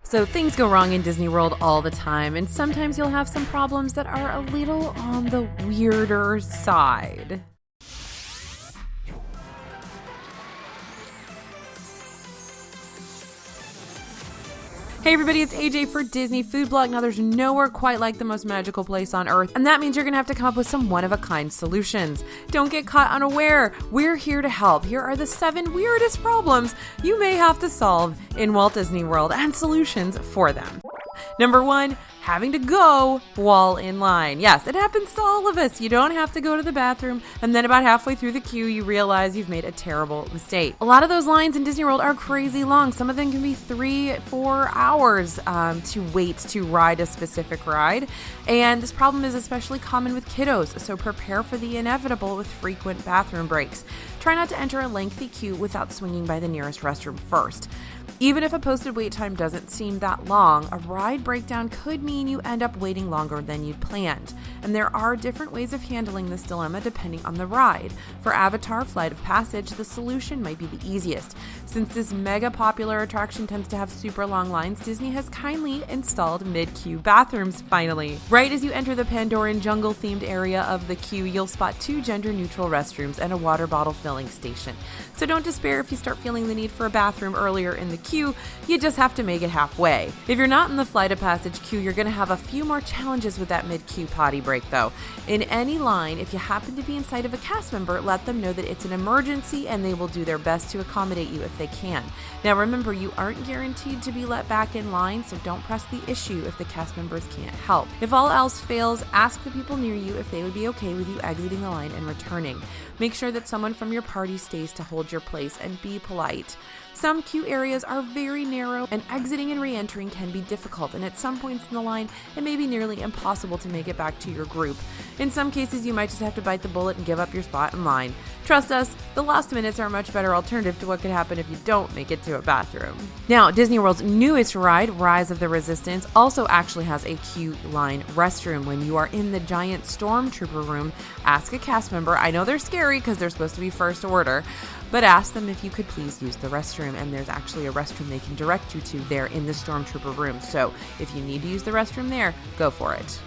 So things go wrong in Disney World all the time, and sometimes you'll have some problems that are a little on the weirder side. Hey everybody, it's AJ for Disney Food Blog. Now there's nowhere quite like the most magical place on earth, and that means you're gonna have to come up with some one-of-a-kind solutions. Don't get caught unaware. We're here to help. Here are the 7 weirdest problems you may have to solve in Walt Disney World and solutions for them. Number 1, having to go while in line. Yes, it happens to all of us. You don't have to go to the bathroom, and then about halfway through the queue, you realize you've made a terrible mistake. A lot of those lines in Disney World are crazy long. Some of them can be 3-4 hours to wait to ride a specific ride. And this problem is especially common with kiddos, so prepare for the inevitable with frequent bathroom breaks. Try not to enter a lengthy queue without swinging by the nearest restroom first. Even if a posted wait time doesn't seem that long, a ride breakdown could mean you end up waiting longer than you'd planned. And there are different ways of handling this dilemma depending on the ride. For Avatar Flight of Passage, the solution might be the easiest. Since this mega popular attraction tends to have super long lines, Disney has kindly installed mid-queue bathrooms finally. Right as you enter the Pandoran jungle-themed area of the queue, you'll spot 2 gender-neutral restrooms and a water bottle filling station. So don't despair if you start feeling the need for a bathroom earlier in the queue, you just have to make it halfway. If you're not in the Flight of Passage queue, you're going to have a few more challenges with that mid-queue potty break though. In any line, if you happen to be in sight of a cast member, let them know that it's an emergency and they will do their best to accommodate you if they can. Now remember, you aren't guaranteed to be let back in line, so don't press the issue if the cast members can't help. If all else fails, ask the people near you if they would be okay with you exiting the line and returning. Make sure that someone from your party stays to hold your place and be polite. Some queue areas are very narrow, and exiting and re-entering can be difficult, and at some points in the line, it may be nearly impossible to make it back to your group. In some cases, you might just have to bite the bullet and give up your spot in line. Trust us, the last minutes are a much better alternative to what could happen if you don't make it to a bathroom. Now, Disney World's newest ride, Rise of the Resistance, also actually has a queue line restroom. When you are in the giant stormtrooper room, ask a cast member. I know they're scary because they're supposed to be first order, but ask them if you could please use the restroom, and there's actually a restroom they can direct you to there in the stormtrooper room. So if you need to use the restroom there, go for it.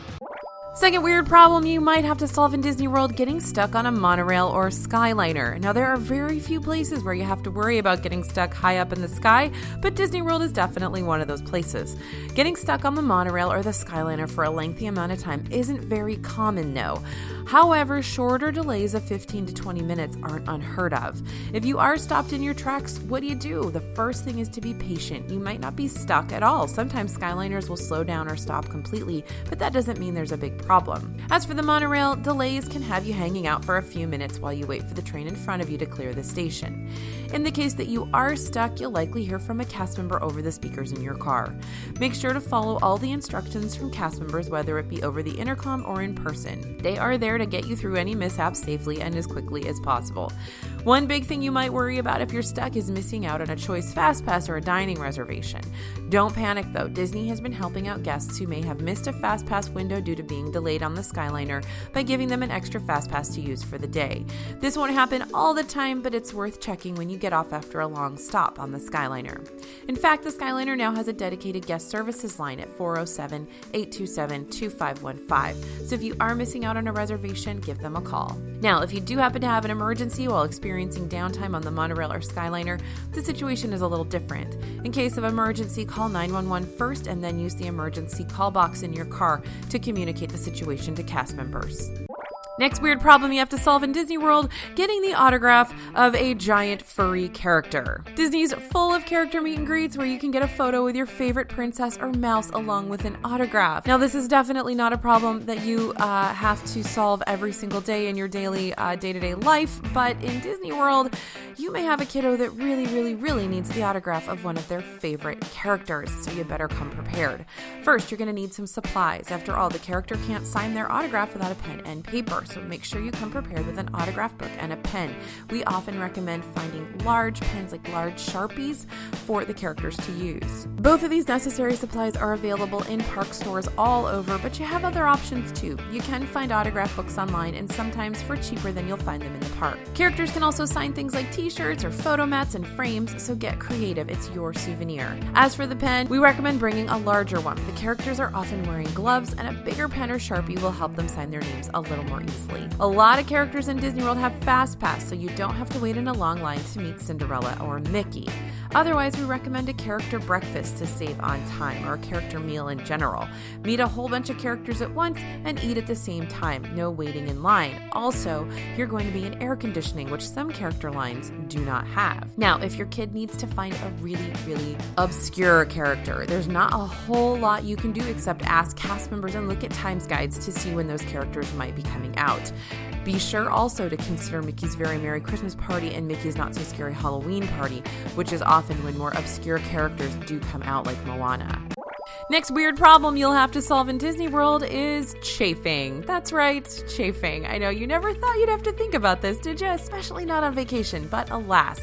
Second weird problem you might have to solve in Disney World: getting stuck on a monorail or skyliner. Now, there are very few places where you have to worry about getting stuck high up in the sky, but Disney World is definitely one of those places. Getting stuck on the monorail or the skyliner for a lengthy amount of time isn't very common, though. However, shorter delays of 15 to 20 minutes aren't unheard of. If you are stopped in your tracks, what do? The first thing is to be patient. You might not be stuck at all. Sometimes skyliners will slow down or stop completely, but that doesn't mean there's a big problem. As for the monorail, delays can have you hanging out for a few minutes while you wait for the train in front of you to clear the station. In the case that you are stuck, you'll likely hear from a cast member over the speakers in your car. Make sure to follow all the instructions from cast members, whether it be over the intercom or in person. They are there to get you through any mishaps safely and as quickly as possible. One big thing you might worry about if you're stuck is missing out on a Choice Fast Pass or a dining reservation. Don't panic though. Disney has been helping out guests who may have missed a Fast Pass window due to being delayed on the Skyliner by giving them an extra Fast Pass to use for the day. This won't happen all the time, but it's worth checking when you get off after a long stop on the Skyliner. In fact, the Skyliner now has a dedicated guest services line at 407-827-2515. So if you are missing out on a reservation, give them a call. Now, if you do happen to have an emergency while experiencing downtime on the monorail or Skyliner, the situation is a little different. In case of emergency, call 911 first and then use the emergency call box in your car to communicate the situation to cast members. Next weird problem you have to solve in Disney World: getting the autograph of a giant furry character. Disney's full of character meet and greets where you can get a photo with your favorite princess or mouse along with an autograph. Now, this is definitely not a problem that you have to solve every single day in your daily day-to-day life, but in Disney World, you may have a kiddo that really needs the autograph of one of their favorite characters, so you better come prepared. First, you're going to need some supplies. After all, the character can't sign their autograph without a pen and paper, so make sure you come prepared with an autograph book and a pen. We often recommend finding large pens, like large Sharpies, for the characters to use. Both of these necessary supplies are available in park stores all over, but you have other options too. You can find autograph books online, and sometimes for cheaper than you'll find them in the park. Characters can also sign things like t-shirts or photo mats and frames, so get creative. It's your souvenir. As for the pen, we recommend bringing a larger one. The characters are often wearing gloves, and a bigger pen or Sharpie will help them sign their names a little more easily. A lot of characters in Disney World have Fast Pass, so you don't have to wait in a long line to meet Cinderella or Mickey. Otherwise, we recommend a character breakfast to save on time, or a character meal in general. Meet a whole bunch of characters at once and eat at the same time. No waiting in line. Also, you're going to be in air conditioning, which some character lines do not have. Now, if your kid needs to find a really obscure character, there's not a whole lot you can do except ask cast members and look at times guides to see when those characters might be coming out. Be sure also to consider Mickey's Very Merry Christmas Party and Mickey's Not So Scary Halloween Party, which is often when more obscure characters do come out, like Moana. Next weird problem you'll have to solve in Disney World is chafing. That's right, chafing. I know you never thought you'd have to think about this, did you? Especially not on vacation, but alas.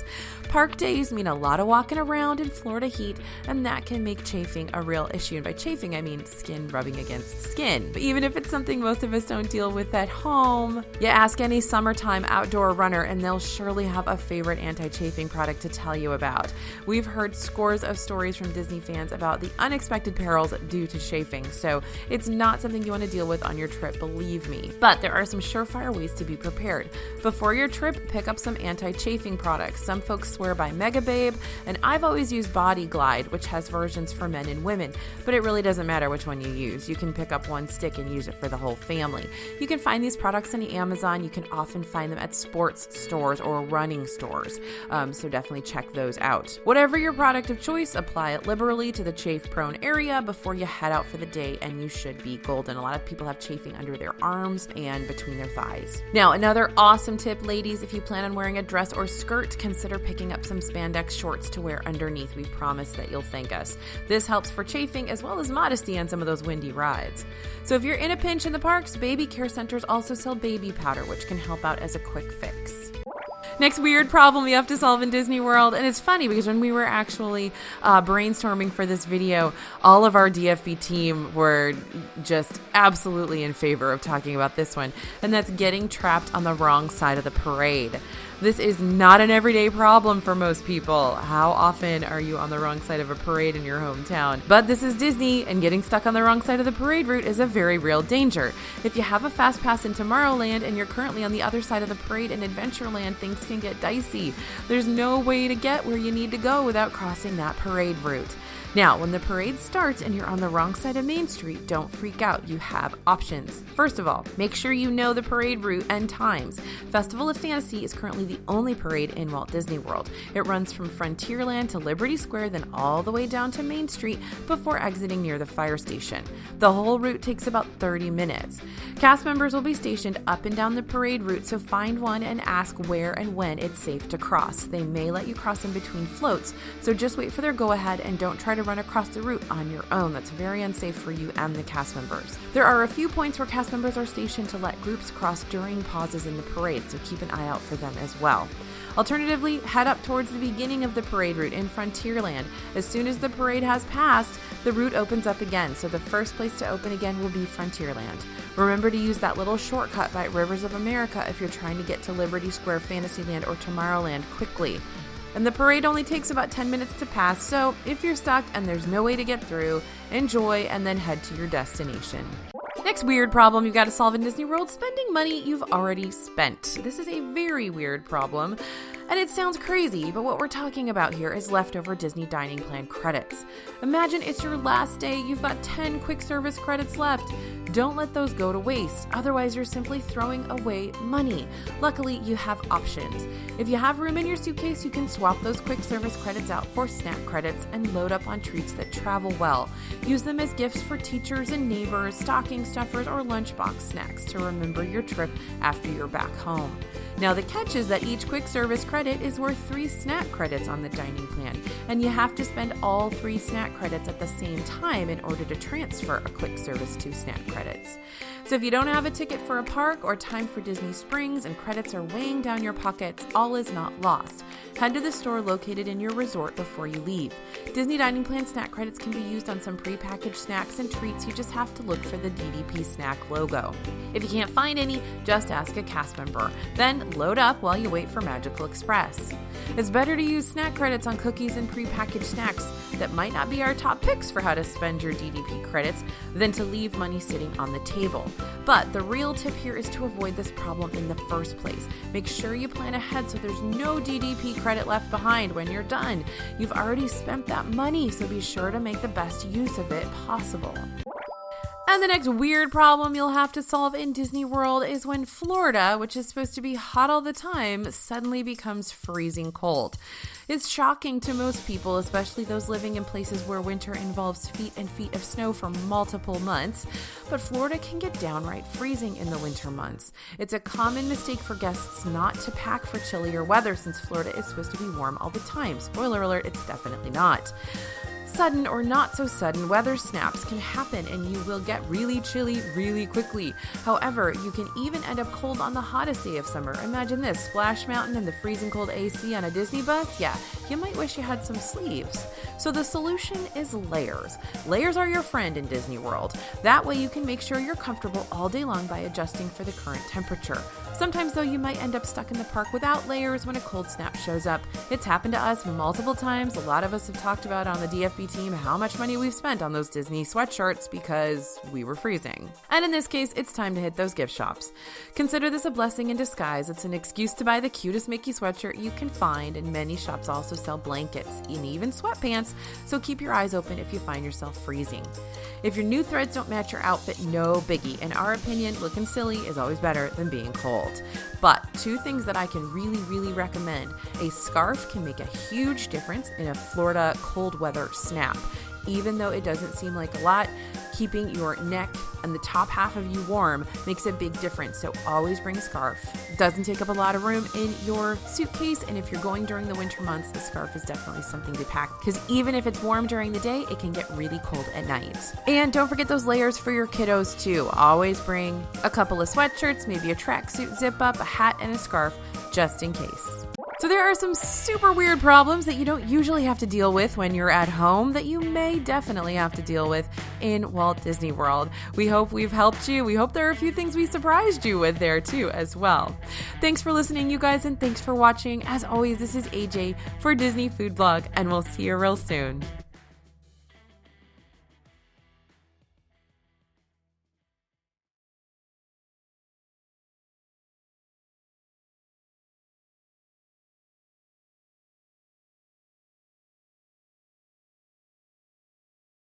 Park days mean a lot of walking around in Florida heat, and that can make chafing a real issue. And by chafing, I mean skin rubbing against skin. But even if it's something most of us don't deal with at home, you ask any summertime outdoor runner, and they'll surely have a favorite anti-chafing product to tell you about. We've heard scores of stories from Disney fans about the unexpected perils due to chafing, so it's not something you want to deal with on your trip, believe me. But there are some surefire ways to be prepared. Before your trip, pick up some anti-chafing products. Some folks swear by Mega Babe, and I've always used Body Glide, which has versions for men and women, but it really doesn't matter which one you use. You can pick up one stick and use it for the whole family. You can find these products on Amazon. You can often find them at sports stores or running stores, so definitely check those out. Whatever your product of choice, apply it liberally to the chafe-prone area before you head out for the day, and you should be golden. A lot of people have chafing under their arms and between their thighs. Now, another awesome tip, ladies, if you plan on wearing a dress or skirt, consider picking up some spandex shorts to wear underneath. We promise that you'll thank us. This helps for chafing as well as modesty on some of those windy rides. So if you're in a pinch in the parks, baby care centers also sell baby powder, which can help out as a quick fix. Next weird problem we have to solve in Disney World, and it's funny because when we were actually brainstorming for this video, all of our DFB team were just absolutely in favor of talking about this one, and that's getting trapped on the wrong side of the parade. This is not an everyday problem for most people. How often are you on the wrong side of a parade in your hometown? But this is Disney, and getting stuck on the wrong side of the parade route is a very real danger. If you have a fast pass in Tomorrowland and you're currently on the other side of the parade in Adventureland, things can get dicey. There's no way to get where you need to go without crossing that parade route. Now, when the parade starts and you're on the wrong side of Main Street, don't freak out. You have options. First of all, make sure you know the parade route and times. Festival of Fantasy is currently the only parade in Walt Disney World. It runs from Frontierland to Liberty Square, then all the way down to Main Street before exiting near the fire station. The whole route takes about 30 minutes. Cast members will be stationed up and down the parade route, so find one and ask where and when it's safe to cross. They may let you cross in between floats, so just wait for their go-ahead and don't try to run across the route on your own. That's very unsafe for you and the cast members. There are a few points where cast members are stationed to let groups cross during pauses in the parade, so keep an eye out for them as well. Alternatively, head up towards the beginning of the parade route in Frontierland. As soon as the parade has passed, the route opens up again, so the first place to open again will be Frontierland. Remember to use that little shortcut by Rivers of America if you're trying to get to Liberty Square, Fantasyland, or Tomorrowland quickly. And the parade only takes about 10 minutes to pass, so if you're stuck and there's no way to get through, enjoy and then head to your destination. Next weird problem you've got to solve in Disney World: spending money you've already spent. This is a very weird problem, and it sounds crazy, but what we're talking about here is leftover Disney Dining Plan credits. Imagine it's your last day, you've got 10 quick service credits left. Don't let those go to waste, otherwise you're simply throwing away money. Luckily, you have options. If you have room in your suitcase, you can swap those quick service credits out for snack credits and load up on treats that travel well. Use them as gifts for teachers and neighbors, stocking stuffers, or lunchbox snacks to remember your trip after you're back home. Now the catch is that each quick service credit is worth 3 snack credits on the dining plan, and you have to spend all 3 snack credits at the same time in order to transfer a quick service 2 snack credits. So if you don't have a ticket for a park or time for Disney Springs and credits are weighing down your pockets, all is not lost. Head to the store located in your resort before you leave. Disney Dining Plan snack credits can be used on some prepackaged snacks and treats. You just have to look for the DDP snack logo. If you can't find any, just ask a cast member. Then load up while you wait for Magical Express. It's better to use snack credits on cookies and prepackaged snacks that might not be our top picks for how to spend your DDP credits than to leave money sitting on the table. But the real tip here is to avoid this problem in the first place. Make sure you plan ahead so there's no DDP credit left behind when you're done. You've already spent that money, so be sure to make the best use of it possible. And the next weird problem you'll have to solve in Disney World is when Florida, which is supposed to be hot all the time, suddenly becomes freezing cold. It's shocking to most people, especially those living in places where winter involves feet and feet of snow for multiple months, but Florida can get downright freezing in the winter months. It's a common mistake for guests not to pack for chillier weather since Florida is supposed to be warm all the time. Spoiler alert, it's definitely not. Sudden or not so sudden weather snaps can happen and you will get really chilly really quickly. However, you can even end up cold on the hottest day of summer. Imagine this, Splash Mountain and the freezing cold AC on a Disney bus? Yeah, you might wish you had some sleeves. So the solution is layers. Layers are your friend in Disney World. That way you can make sure you're comfortable all day long by adjusting for the current temperature. Sometimes though you might end up stuck in the park without layers when a cold snap shows up. It's happened to us multiple times. A lot of us have talked about on the DFB team how much money we've spent on those Disney sweatshirts because we were freezing. And in this case, it's time to hit those gift shops. Consider this a blessing in disguise. It's an excuse to buy the cutest Mickey sweatshirt you can find, and many shops also sell blankets and even sweatpants, so keep your eyes open if you find yourself freezing. If your new threads don't match your outfit, no biggie. In our opinion, looking silly is always better than being cold. But 2 things that I can really recommend. A scarf can make a huge difference in a Florida cold weather snap. Even though it doesn't seem like a lot, keeping your neck and the top half of you warm makes a big difference. So always bring a scarf. It doesn't take up a lot of room in your suitcase, and if you're going during the winter months, a scarf is definitely something to pack because even if it's warm during the day, it can get really cold at night. And don't forget those layers for your kiddos too. Always bring a couple of sweatshirts, maybe a tracksuit zip up, a hat, and a scarf just in case. So there are some super weird problems that you don't usually have to deal with when you're at home that you may definitely have to deal with in Walt Disney World. We hope we've helped you. We hope there are a few things we surprised you with there too as well. Thanks for listening, you guys, and thanks for watching. As always, this is AJ for Disney Food Blog, and we'll see you real soon.